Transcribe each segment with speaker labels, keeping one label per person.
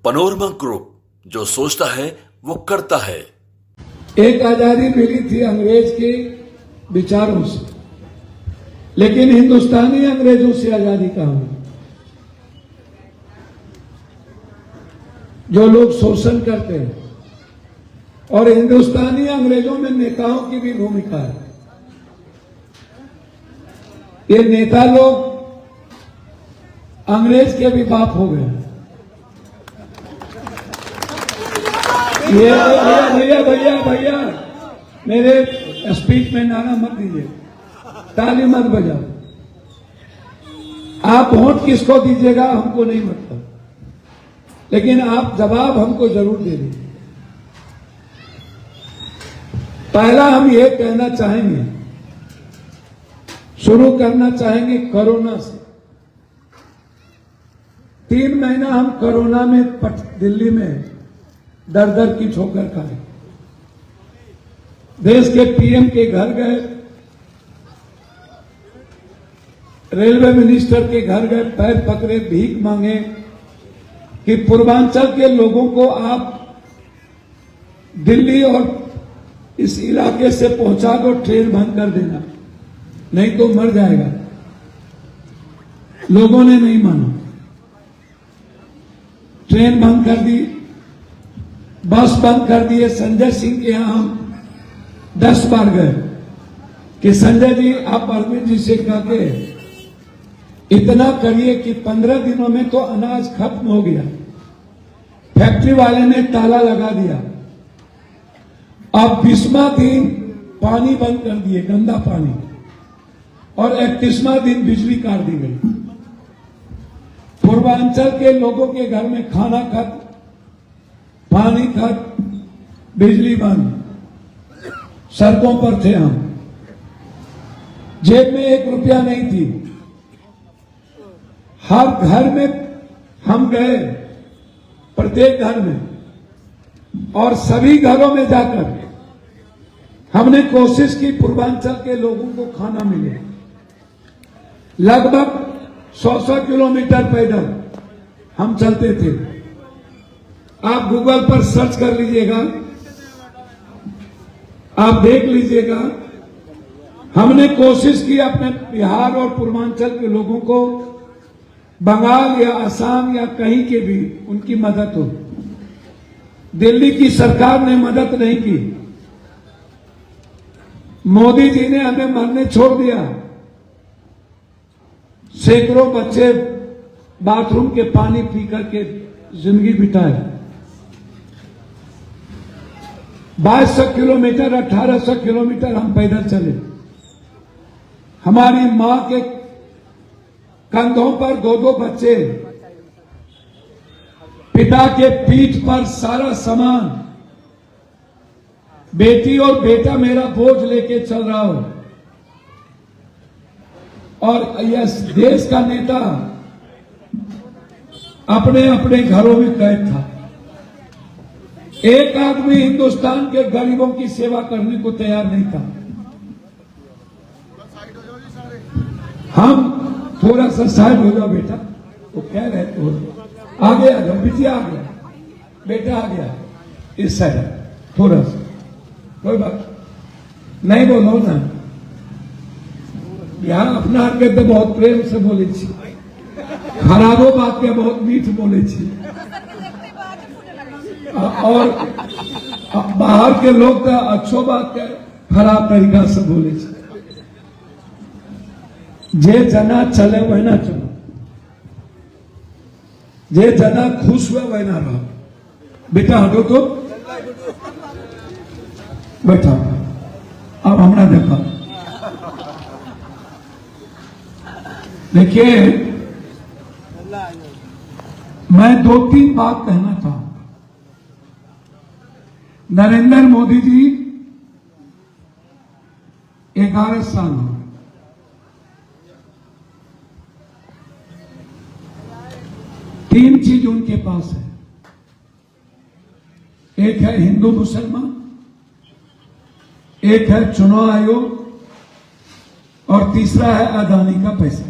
Speaker 1: Panorama group, जो सोचता है वो करता है।
Speaker 2: एक आजादी मिली थी अंग्रेज के विचारों से, लेकिन हिंदुस्तानी अंग्रेजों से आजादी कहां हुई? जो लोग शोषण करते हैं, और हिंदुस्तानी अंग्रेजों में नेताओं की भी भूमिका है। ये नेता लोग अंग्रेज के भी बाप हो गए। ये भैया भैया भैया मेरे स्पीच में नारा मत दीजिए, ताली मत बजाओ। आप वोट किसको दीजिएगा हमको नहीं मतलब, लेकिन आप जवाब हमको जरूर दे दीजिए। पहला हम ये कहना चाहेंगे, शुरू करना चाहेंगे कोरोना से। 3 महीना हम कोरोना में दिल्ली में दर दर की ठोकर खाए। देश के पीएम के घर गए, रेलवे मिनिस्टर के घर गए, पैर पकड़े, भीख मांगे कि पूर्वांचल के लोगों को आप दिल्ली और इस इलाके से पहुंचा दो, ट्रेन बंद कर देना, नहीं तो मर जाएगा। लोगों ने नहीं माना, ट्रेन बंद कर दी, बस बंद कर दिए। संजय सिंह के यहां हम 10 बार गए कि संजय जी आप अरविंद जी से कह के इतना करिए कि 15 दिनों में तो अनाज खत्म हो गया। फैक्ट्री वाले ने ताला लगा दिया। अब 20वां दिन पानी बंद कर दिए, गंदा पानी, और 31वां दिन बिजली काट दी गई। पूर्वांचल के लोगों के घर में खाना खत्म, पानी खत्म, बिजली बंद। सड़कों पर थे हम, जेब में 1 रुपया नहीं थी। हर घर में हम गए, प्रत्येक घर में, और सभी घरों में जाकर हमने कोशिश की पूर्वांचल के लोगों को खाना मिले। लगभग 100 किलोमीटर पैदल हम चलते थे। आप गूगल पर सर्च कर लीजिएगा, आप देख लीजिएगा। हमने कोशिश की अपने बिहार और पूर्वांचल के लोगों को, बंगाल या असम या कहीं के भी, उनकी मदद हो। दिल्ली की सरकार ने मदद नहीं की। मोदी जी ने हमें मरने छोड़ दिया। सैकड़ों बच्चे बाथरूम के पानी पी करके जिंदगी बिताए। 2200 किलोमीटर, 1800 किलोमीटर हम पैदल चले। हमारी मां के कंधों पर 2-2 बच्चे, पिता के पीठ पर सारा सामान, बेटी और बेटा मेरा बोझ लेके चल रहा हो, और यह देश का नेता अपने अपने घरों में कैद था। एक आदमी हिंदुस्तान के गरीबों की सेवा करने को तैयार नहीं था। हम थोड़ा सा साइड हो जाओ बेटा, वो कह रहे तो आगे आ जाओ, बिटिया आ गया, बेटा आ गया, इस साइड थोड़ा सा, कोई बात नहीं, बोलो ना। यहाँ अपना आके तो बहुत प्रेम से बोले छी, खराबो बात के बहुत मीठ बोले छी, और बाहर के लोग तो अच्छो बात के खराब तरीका से बोले छी। जे जना चले वह ना चलो, जे जना खुश हुए वह ना रहो। बेटा हटो तो बैठा। अब हमारा देखा, देखिए मैं 2-3 बात कहना चाहूंगा। नरेंद्र मोदी जी 11 साल हो, 3 चीज उनके पास है। एक है हिंदू मुसलमान, एक है चुनाव आयोग, और तीसरा है अदानी का पैसा,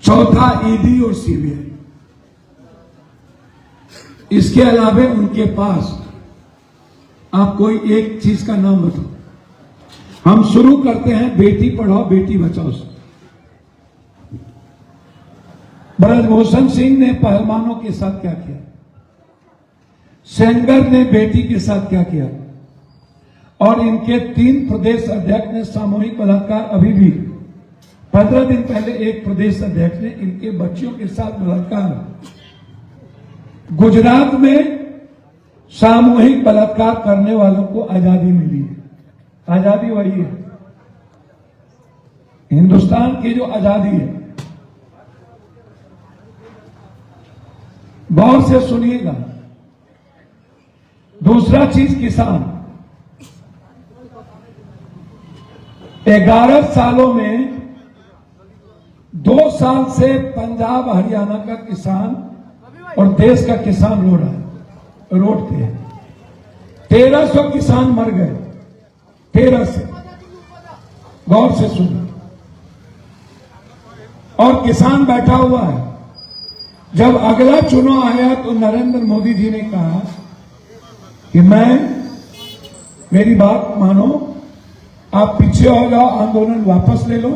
Speaker 2: चौथा ईडी और सीबीआई। इसके अलावा उनके पास आप कोई एक चीज का नाम बताओ। हम शुरू करते हैं बेटी पढ़ाओ बेटी बचाओ से। ब्रजभूषण सिंह ने पहलवानों के साथ क्या किया, सेंगर ने बेटी के साथ क्या किया, और इनके 3 प्रदेश अध्यक्ष ने सामूहिक बलात्कार, अभी भी 15 दिन पहले एक प्रदेश अध्यक्ष ने इनके बच्चियों के साथ बलात्कार। गुजरात में सामूहिक बलात्कार करने वालों को आजादी मिली है। आजादी वही है, हिंदुस्तान की जो आजादी है। गौर से सुनिएगा। दूसरा चीज, किसान 11 सालों में 2 साल से पंजाब हरियाणा का किसान और देश का किसान रो रहा है, रोड पे है। 1300 किसान मर गए, 1300। गौर से सुनो। और किसान बैठा हुआ है। जब अगला चुनाव आया तो नरेंद्र मोदी जी ने कहा कि मेरी बात मानो, आप पीछे हो जाओ, आंदोलन वापस ले लो,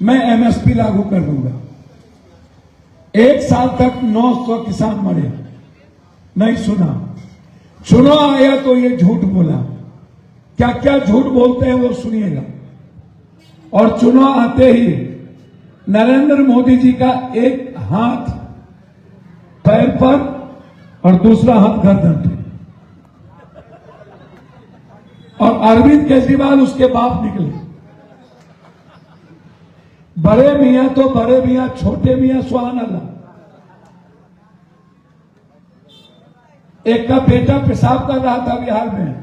Speaker 2: मैं एमएसपी लागू कर दूंगा। 1 साल तक 900 किसान मरे, नहीं सुना। चुनाव आया तो ये झूठ बोला। क्या क्या झूठ बोलते हैं वो सुनिएगा। और चुनाव आते ही नरेंद्र मोदी जी का एक हाथ पैर पर और दूसरा हाथ गर्दन पे, और अरविंद केजरीवाल उसके बाप निकले। बड़े मियां तो बड़े मियां, छोटे मियां सुभान अल्लाह। एक का बेटा पेशाब कर रहा था बिहार में,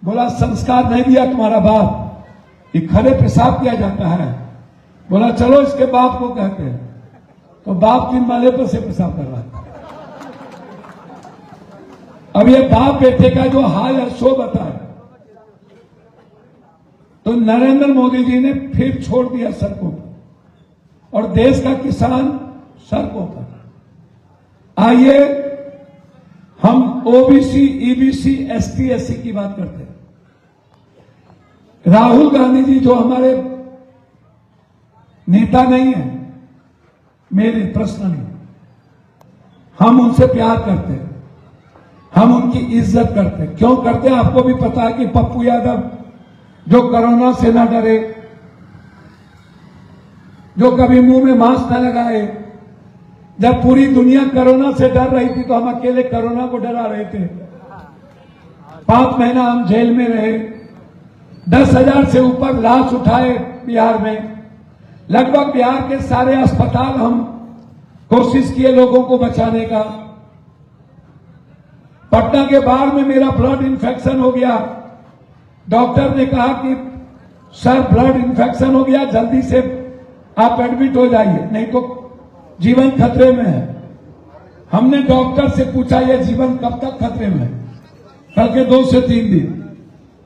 Speaker 2: बोला संस्कार नहीं दिया तुम्हारा बाप, ये खड़े पेशाब किया जाता है। बोला चलो इसके बाप को कहते हैं, तो बाप की मले पर से पेशाब कर रहा था। अब ये बाप बेटे का जो हाल है सो बताए। तो नरेंद्र मोदी जी ने फिर छोड़ दिया सड़कों पर, और देश का किसान सड़कों पर। आइए हम ओबीसी, ईबीसी, एसटी, एससी की बात करते हैं। राहुल गांधी जी जो हमारे नेता नहीं है, मेरे पर्सनली, हम उनसे प्यार करते हैं, हम उनकी इज्जत करते हैं। क्यों करते हैं आपको भी पता है कि पप्पू यादव जो कोरोना से ना डरे, जो कभी मुंह में मास्क न लगाए। जब पूरी दुनिया कोरोना से डर रही थी तो हम अकेले कोरोना को डरा रहे थे। 5 महीना हम जेल में रहे, 10,000 से ऊपर लाश उठाए बिहार में। लगभग बिहार के सारे अस्पताल हम कोशिश किए लोगों को बचाने का। पटना के बाढ़ में मेरा ब्लड इन्फेक्शन हो गया। डॉक्टर ने कहा कि सर ब्लड इन्फेक्शन हो गया, जल्दी से आप एडमिट हो जाइए, नहीं तो जीवन खतरे में है। हमने डॉक्टर से पूछा ये जीवन कब तक खतरे में है? कल के 2 से 3 दिन।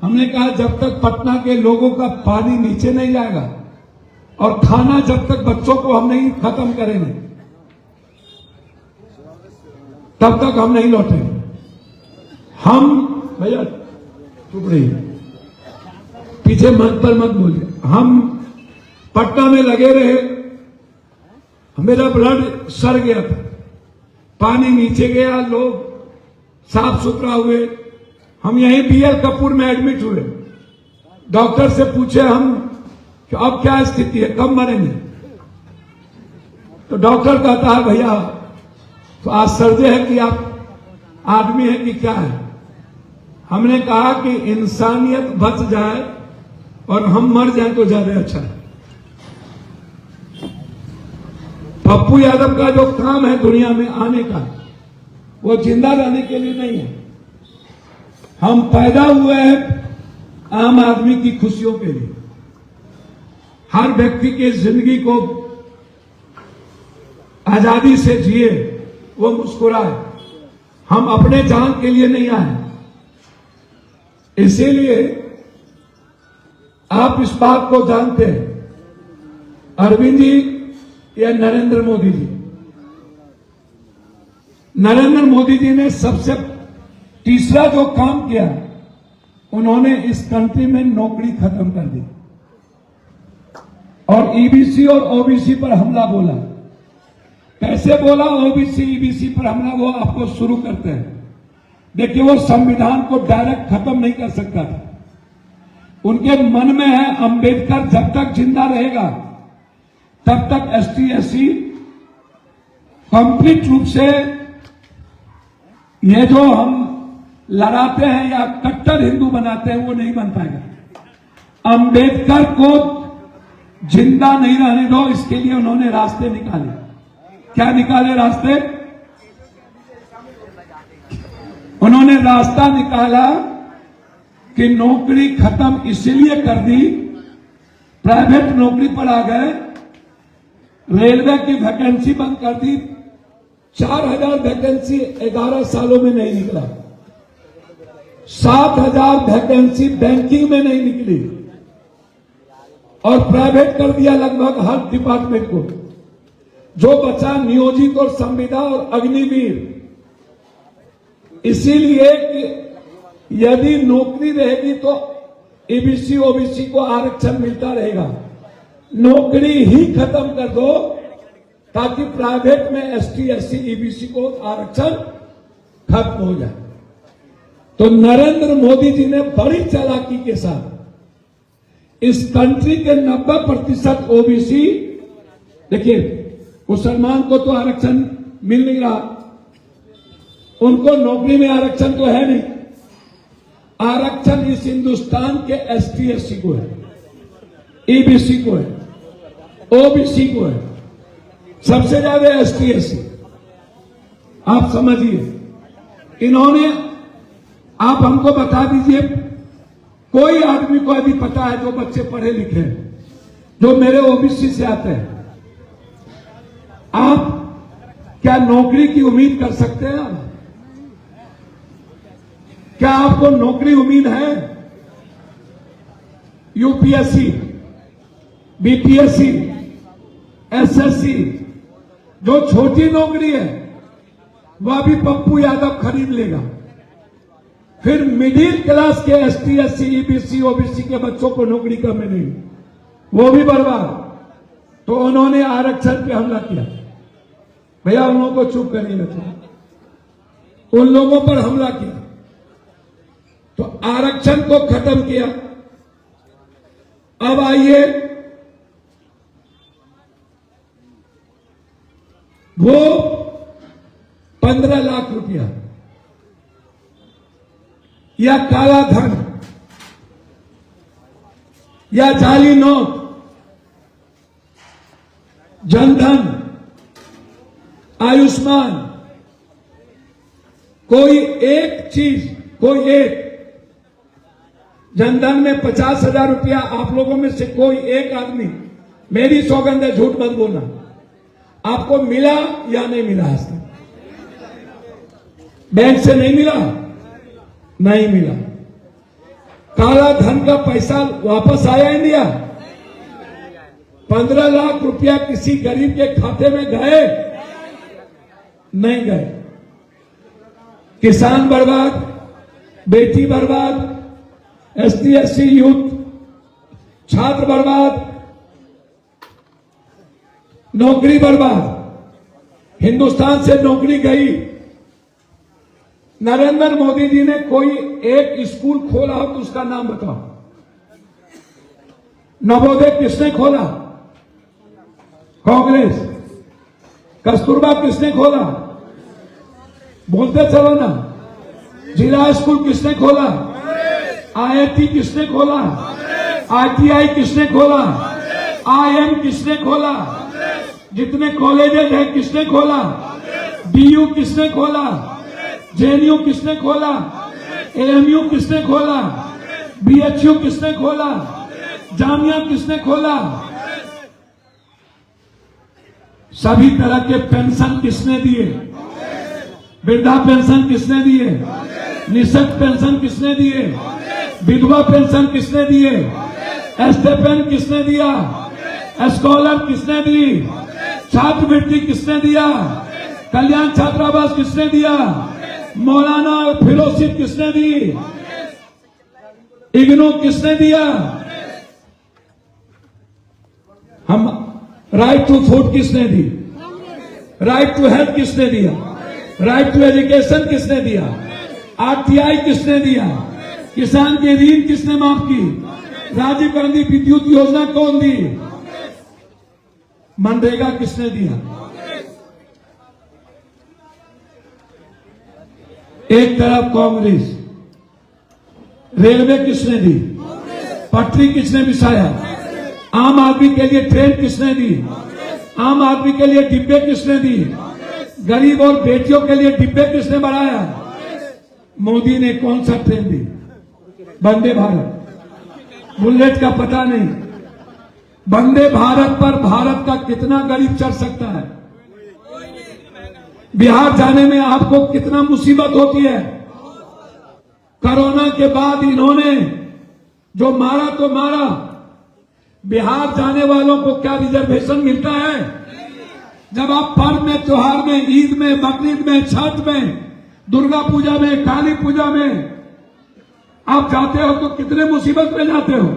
Speaker 2: हमने कहा जब तक पटना के लोगों का पानी नीचे नहीं जाएगा और खाना जब तक बच्चों को हम नहीं खत्म करेंगे तब तक हम नहीं लौटेंगे। हम भैया चुप रहिए, पीछे मन पर मत बोलिए। हम पटना में लगे रहे, मेरा ब्लड सड़ गया था, पानी नीचे गया, लोग साफ सुथरा हुए। हम यहीं बीएल कपूर में एडमिट हुए। डॉक्टर से पूछे हम कि अब क्या स्थिति है, कब मरेंगे? तो डॉक्टर कहता है भैया तो आश्चर्य है कि आप आदमी है कि क्या है। हमने कहा कि इंसानियत बच जाए और हम मर जाए तो ज्यादा अच्छा है। पप्पू यादव का जो काम है दुनिया में आने का, वो जिंदा रहने के लिए नहीं है। हम पैदा हुए हैं आम आदमी की खुशियों के लिए। हर व्यक्ति की जिंदगी को आजादी से जिए, वो मुस्कुराए। हम अपने जान के लिए नहीं आए। इसीलिए आप इस बात को जानते हैं, अरविंद जी या नरेंद्र मोदी जी, नरेंद्र मोदी जी ने सबसे तीसरा जो काम किया, उन्होंने इस कंट्री में नौकरी खत्म कर दी और ईबीसी और ओबीसी पर हमला बोला। कैसे बोला ओबीसी ईबीसी पर हमला? वो आपको शुरू करते हैं। देखिए, वो संविधान को डायरेक्ट खत्म नहीं कर सकता था। उनके मन में है अंबेडकर जब तक जिंदा रहेगा तब तक एसटी एससी कंप्लीट रूप से, ये जो हम लड़ाते हैं या कट्टर हिंदू बनाते हैं, वो नहीं बन पाएगा। अंबेडकर को जिंदा नहीं रहने दो, इसके लिए उन्होंने रास्ते निकाले। क्या निकाले रास्ते? उन्होंने रास्ता निकाला कि नौकरी खत्म इसीलिए कर दी, प्राइवेट नौकरी पर आ गए, रेलवे की वैकेंसी बंद कर दी। 4000 वैकेंसी 11 सालों में नहीं निकला। 7000 वैकेंसी बैंकिंग में नहीं निकली और प्राइवेट कर दिया लगभग हर डिपार्टमेंट को। जो बचा नियोजित और संविदा और अग्निवीर। इसीलिए कि यदि नौकरी रहेगी तो ईबीसी ओबीसी को आरक्षण मिलता रहेगा। नौकरी ही खत्म कर दो ताकि प्राइवेट में एसटी एससी ईबीसी को आरक्षण खत्म हो जाए। तो नरेंद्र मोदी जी ने बड़ी चालाकी के साथ इस कंट्री के 90% ओबीसी, देखिए मुसलमान को तो आरक्षण मिल नहीं रहा, उनको नौकरी में आरक्षण तो है नहीं। आरक्षण इस हिंदुस्तान के एसटी एससी को है, ईबीसी को है, ओबीसी को है, सबसे ज्यादा एसटी एससी। आप समझिए, इन्होंने, आप हमको बता दीजिए, कोई आदमी को अभी पता है जो बच्चे पढ़े लिखे हैं, जो मेरे ओबीसी से आते हैं, आप क्या नौकरी की उम्मीद कर सकते हैं? क्या आपको नौकरी उम्मीद है? यूपीएससी, बीपीएससी, एसएससी, जो छोटी नौकरी है वह भी पप्पू यादव खरीद लेगा। फिर मिडिल क्लास के एसटी एससी ईबीसी ओबीसी के बच्चों को नौकरी कम नहीं, वो भी बर्बाद। तो उन्होंने आरक्षण पे हमला किया। भैया उन लोगों को चुप करिए तो, उन लोगों पर हमला किया तो आरक्षण को खत्म किया। अब आइए, वो 15 लाख रुपया या काला धन या जाली नोट, जनधन, आयुष्मान, कोई एक चीज, कोई एक, जनधन में 50,000 रुपया आप लोगों में से कोई एक आदमी, मेरी सौगंध है, झूठ मत बोलना, आपको मिला या नहीं मिला? आज तक बैंक से नहीं मिला? नहीं मिला। काला धन का पैसा वापस आया इंडिया? 15 लाख रुपया किसी गरीब के खाते में गए? नहीं गए। किसान बर्बाद, बेटी बर्बाद, एसटी एससी यूथ छात्र बर्बाद, नौकरी बर्बाद। हिंदुस्तान से नौकरी गई। नरेंद्र मोदी जी ने कोई एक स्कूल खोला हो तो उसका नाम बताओ। नवोदय किसने खोला? कांग्रेस। कस्तूरबा किसने खोला? बोलते चलो ना। जिला स्कूल किसने खोला? आईआईटी किसने खोला? आईटीआई किसने खोला? आईएम किसने खोला? जितने कॉलेजेस हैं किसने खोला? डीयू किसने खोला? जेएनयू किसने खोला? एएमयू किसने खोला? बीएचयू किसने खोला? जामिया किसने खोला? सभी तरह के पेंशन किसने दिए? वृद्धा पेंशन किसने दिए? निःशक्त पेंशन किसने दिए? विधवा पेंशन किसने दिए? एस्टेपेन किसने दिया? स्कॉलर किसने दी? छात्रवृत्ति किसने दिया? कल्याण छात्रावास किसने दिया? मौलाना फेलोशिप किसने दी? इग्नू किसने दिया? हम राइट टू फूड किसने दी? राइट टू हेल्थ किसने दिया? राइट टू एजुकेशन किसने दिया? आरटीआई किसने दिया? किसान के ऋण किसने माफ की? राजीव गांधी विद्युत योजना कौन दी? मनरेगा किसने दिया? एक तरफ कांग्रेस, रेलवे किसने दी? पटरी किसने बिछाया? आम आदमी के लिए ट्रेन किसने दी? आम आदमी के लिए डिब्बे किसने दी? गरीब और बेटियों के लिए डिब्बे किसने बढ़ाया? मोदी ने कौन सा ट्रेन दी? वंदे भारत, बुलेट का पता नहीं। वंदे भारत पर भारत का कितना गरीब चढ़ सकता है? बिहार जाने में आपको कितना मुसीबत होती है? कोरोना के बाद इन्होंने जो मारा तो मारा, बिहार जाने वालों को क्या रिजर्वेशन मिलता है? जब आप पर्व में, त्योहार में, ईद में, बकरीद में, छठ में, दुर्गा पूजा में, काली पूजा में आप जाते हो तो कितने मुसीबत में जाते हो?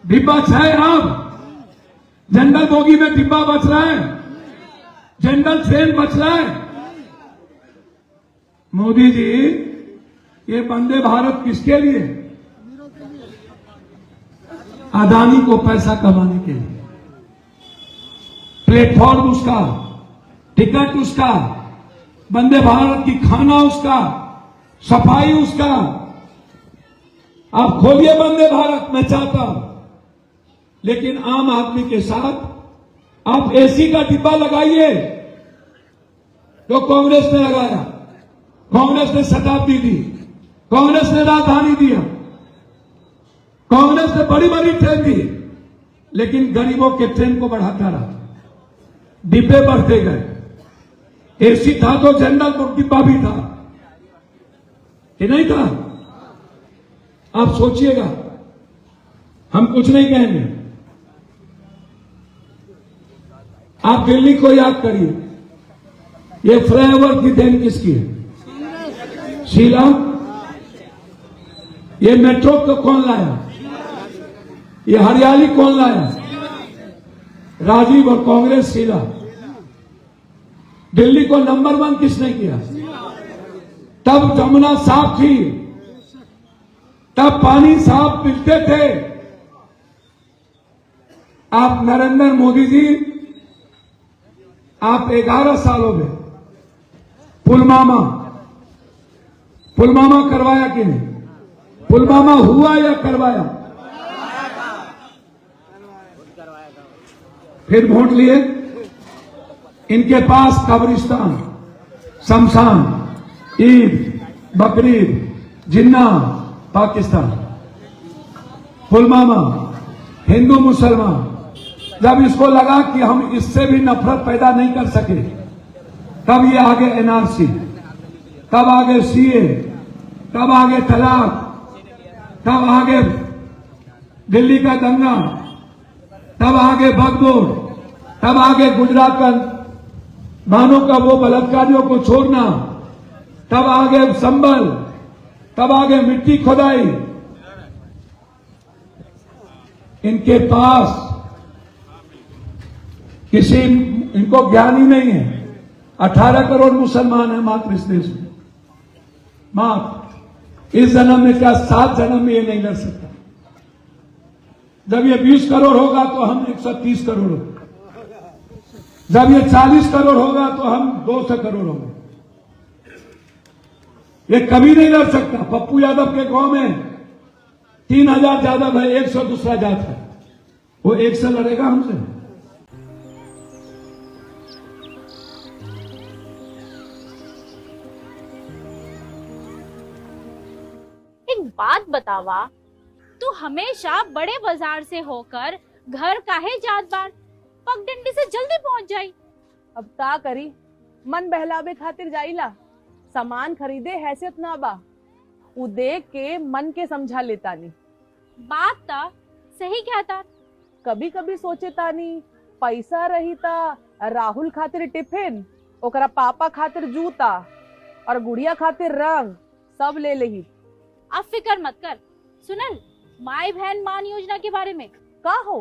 Speaker 2: डिब्बा है, आप जनरल बोगी में डिब्बा बच रहा है, जनरल ट्रेन बच रहा है। मोदी जी, ये वंदे भारत किसके लिए? अदानी को पैसा कमाने के लिए। प्लेटफॉर्म उसका, टिकट उसका, वंदे भारत की खाना उसका, सफाई उसका। आप खोलिए वंदे भारत, मैं चाहता हूं, लेकिन आम आदमी के साथ आप एसी का डिब्बा लगाइए जो कांग्रेस ने लगाया। कांग्रेस ने शताब्दी दी, कांग्रेस ने राजधानी दिया, कांग्रेस ने बड़ी बड़ी ट्रेन दी, लेकिन गरीबों के ट्रेन को बढ़ाता रहा, डिब्बे बढ़ते गए। एसी था तो जनरल डिब्बा भी था कि नहीं था? आप सोचिएगा, हम कुछ नहीं कहेंगे। आप दिल्ली को याद करिए, ये फ्लाईओवर की देन किसकी है? शीला। ये मेट्रो को कौन लाया? ये हरियाली कौन लाया? राजीव और कांग्रेस, शीला। दिल्ली को नंबर 1 किसने किया? तब जमुना साफ थी, तब पानी साफ मिलते थे। आप नरेंद्र मोदी जी, आप 11 सालों में पुलवामा करवाया कि नहीं? पुलवामा हुआ या करवाया? फिर वोट लिए। इनके पास कब्रिस्तान, शमशान, ईद, बकरीद, जिन्ना, पाकिस्तान, पुलवामा, हिंदू मुसलमान। जब इसको लगा कि हम इससे भी नफरत पैदा नहीं कर सके, तब ये आगे एनआरसी, तब आगे सीए, तब आगे तलाक, तब आगे दिल्ली का दंगा, तब आगे भगदौड़, तब आगे गुजरात का मानो का वो बलात्कारियों को छोड़ना, तब आगे संबल, तब आगे मिट्टी खोदाई। इनके पास किसी, इनको ज्ञान ही नहीं है। 18 करोड़ मुसलमान हैं मात्र इस देश में, मात्र। इस जन्म में क्या 7 जन्म में ये नहीं लड़ सकता। जब ये 20 करोड़ होगा तो हम 130 करोड़ होंगे, जब ये 40 करोड़ होगा तो हम 200 करोड़ होंगे। ये कभी नहीं लड़ सकता। पप्पू यादव के गांव में 3000 यादव है, 100 दूसरा जात है, वो 1 से लड़ेगा हमसे?
Speaker 3: एक बात बतावा, तू हमेशा बड़े बाजार से होकर घर काहे जात बार? पगडंडी से जल्दी पहुंच जाई।
Speaker 4: अब का करी, मन बहलावे खातिर जाइला। सामान खरीदे हैसियत ना बा, उ देख के मन के समझा लेता नी।
Speaker 3: बात ता सही कहता।
Speaker 4: कभी कभी सोचे तानी पैसा रही ता राहुल खातिर टिफिन, ओकरा पापा खातिर जूता और गुड़िया खातिर रंग सब ले लेही।
Speaker 3: अब फिकर मत कर। सुनल माई बहन मान योजना के बारे में
Speaker 4: का हो?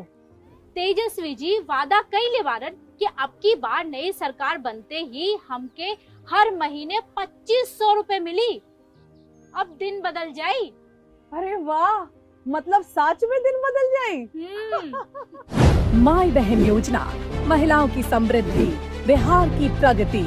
Speaker 3: तेजस्वी जी वादा कइले बारन कि अब की बार नई सरकार बनते ही हमके हर महीने 2500 रुपए मिली। अब दिन बदल जाई।
Speaker 4: अरे वाह, मतलब सच में दिन बदल जाई।
Speaker 5: माई बहन योजना, महिलाओं की समृद्धि, बिहार की प्रगति।